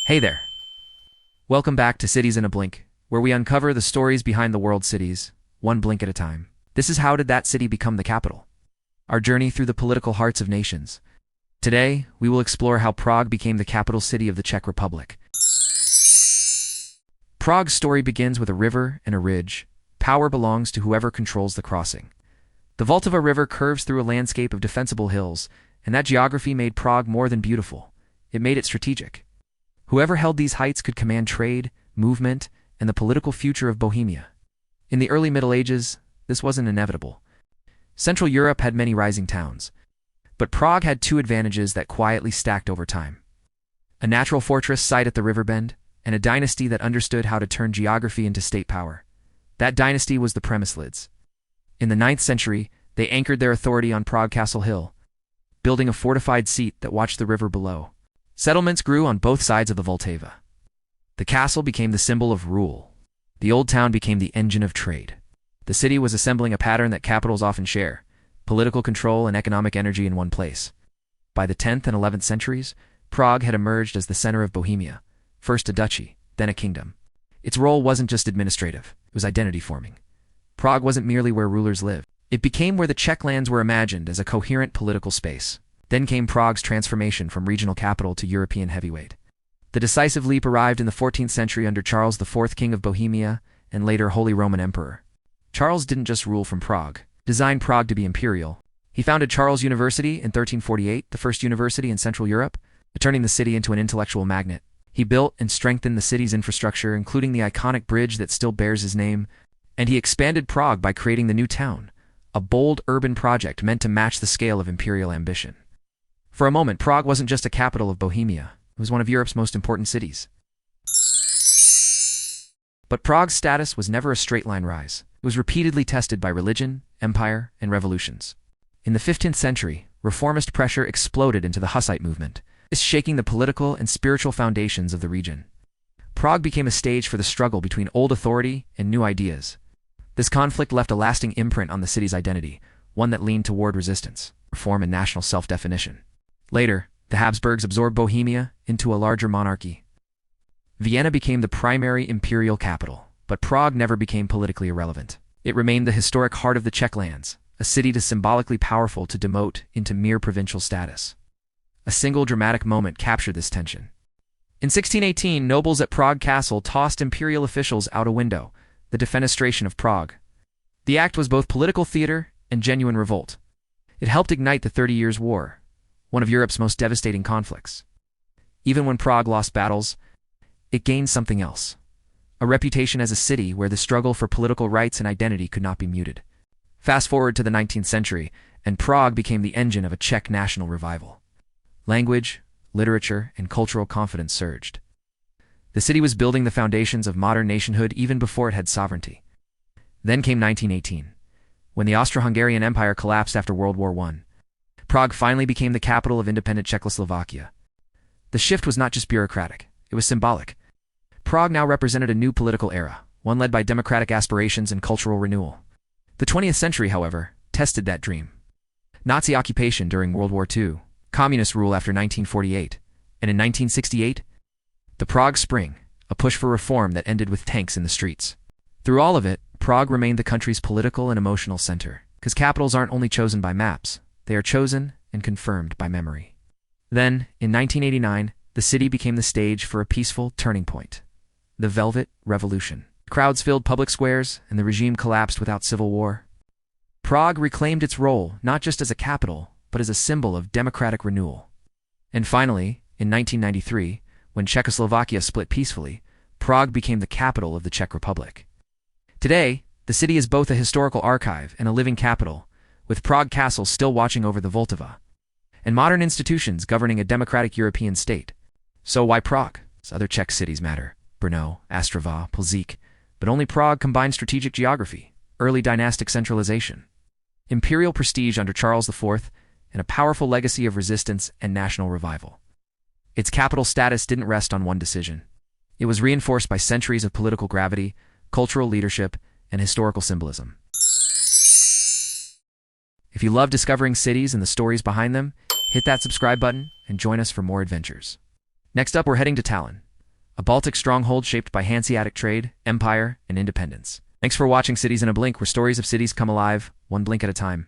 Hey there! Welcome back to Cities in a Blink, where we uncover the stories behind the world's cities, one blink at a time. This is How Did That City Become the Capital? Our journey through the political hearts of nations. Today, we will explore how Prague became the capital city of the Czech Republic. Prague's story begins with a river and a ridge. Power belongs to whoever controls the crossing. The Vltava River curves through a landscape of defensible hills, and that geography made Prague more than beautiful. It made it strategic. Whoever held these heights could command trade, movement, and the political future of Bohemia. In the early Middle Ages, this wasn't inevitable. Central Europe had many rising towns, but Prague had two advantages that quietly stacked over time: a natural fortress site at the river bend, and a dynasty that understood how to turn geography into state power. That dynasty was the Přemyslids. In the 9th century, they anchored their authority on Prague Castle hill, building a fortified seat that watched the river below. Settlements grew on both sides of the Vltava. The castle became the symbol of rule. The old town became the engine of trade. The city was assembling a pattern that capitals often share: political control and economic energy in one place. By the 10th and 11th centuries, Prague had emerged as the center of Bohemia, first a duchy, then a kingdom. Its role wasn't just administrative, it was identity-forming. Prague wasn't merely where rulers lived. It became where the Czech lands were imagined as a coherent political space. Then came Prague's transformation from regional capital to European heavyweight. The decisive leap arrived in the 14th century under Charles IV, King of Bohemia, and later Holy Roman Emperor. Charles didn't just rule from Prague, designed Prague to be imperial. He founded Charles University in 1348, the first university in Central Europe, turning the city into an intellectual magnet. He built and strengthened the city's infrastructure, including the iconic bridge that still bears his name, and he expanded Prague by creating the new town, a bold urban project meant to match the scale of imperial ambition. For a moment, Prague wasn't just a capital of Bohemia, it was one of Europe's most important cities. But Prague's status was never a straight-line rise. It was repeatedly tested by religion, empire, and revolutions. In the 15th century, reformist pressure exploded into the Hussite movement, shaking the political and spiritual foundations of the region. Prague became a stage for the struggle between old authority and new ideas. This conflict left a lasting imprint on the city's identity, one that leaned toward resistance, reform, and national self-definition. Later, the Habsburgs absorbed Bohemia into a larger monarchy. Vienna became the primary imperial capital, but Prague never became politically irrelevant. It remained the historic heart of the Czech lands, a city too symbolically powerful to demote into mere provincial status. A single dramatic moment captured this tension. In 1618, nobles at Prague Castle tossed imperial officials out a window, the Defenestration of Prague. The act was both political theater and genuine revolt. It helped ignite the 30 Years' War, one of Europe's most devastating conflicts. Even when Prague lost battles, it gained something else: a reputation as a city where the struggle for political rights and identity could not be muted. Fast forward to the 19th century, and Prague became the engine of a Czech national revival. Language, literature, and cultural confidence surged. The city was building the foundations of modern nationhood even before it had sovereignty. Then came 1918, when the Austro-Hungarian Empire collapsed after World War I. Prague finally became the capital of independent Czechoslovakia. The shift was not just bureaucratic, it was symbolic. Prague now represented a new political era, one led by democratic aspirations and cultural renewal. The 20th century, however, tested that dream. Nazi occupation during World War II, communist rule after 1948, and in 1968, the Prague Spring, a push for reform that ended with tanks in the streets. Through all of it, Prague remained the country's political and emotional center, because capitals aren't only chosen by maps, they are chosen and confirmed by memory. Then, in 1989, the city became the stage for a peaceful turning point: the Velvet Revolution. Crowds filled public squares, and the regime collapsed without civil war. Prague reclaimed its role not just as a capital, but as a symbol of democratic renewal. And finally, in 1993, when Czechoslovakia split peacefully, Prague became the capital of the Czech Republic. Today, the city is both a historical archive and a living capital, with Prague Castle still watching over the Vltava, and modern institutions governing a democratic European state. So why Prague? Other Czech cities matter: Brno, Ostrava, Plzeň, but only Prague combined strategic geography, early dynastic centralization, imperial prestige under Charles IV, and a powerful legacy of resistance and national revival. Its capital status didn't rest on one decision. It was reinforced by centuries of political gravity, cultural leadership, and historical symbolism. If you love discovering cities and the stories behind them, hit that subscribe button and join us for more adventures. Next up, we're heading to Tallinn, a Baltic stronghold shaped by Hanseatic trade, empire, and independence. Thanks for watching Cities in a Blink, where stories of cities come alive, one blink at a time.